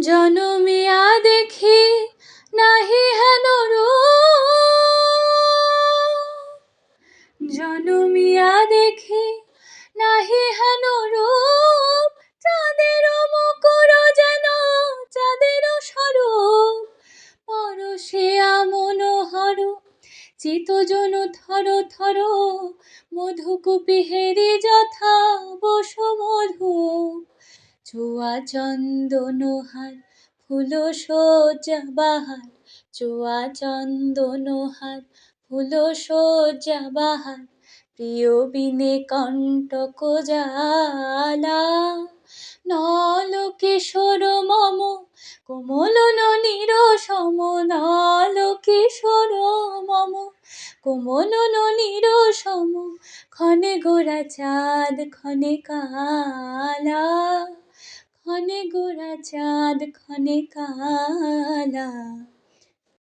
জনমিয়া দেখি নাহি হেন রূপ, জনমিয়া দেখি নাহি হেন রূপ, চাঁদের মুকুর যেন চাঁদের স্বরূপ, পরশিয়া মনোহর চিতজন থর থর, মধুকুপিহেরি যথা বসুমধু, চুয়া চন্দন হার ফুল সজ্জা বাহার, চুয়া চন্দন হার ফুল সজ্জা বাহার, প্রিয় বিনে কণ্টক জ্বালা, নল কিশোর মম কোমল ননীর সম, নল কিশোর মম কোমল ননীর সম, ক্ষণে গোরা চাঁদ ক্ষণে কালা, ক্ষণে গোরা চাঁদ ক্ষণে কালা।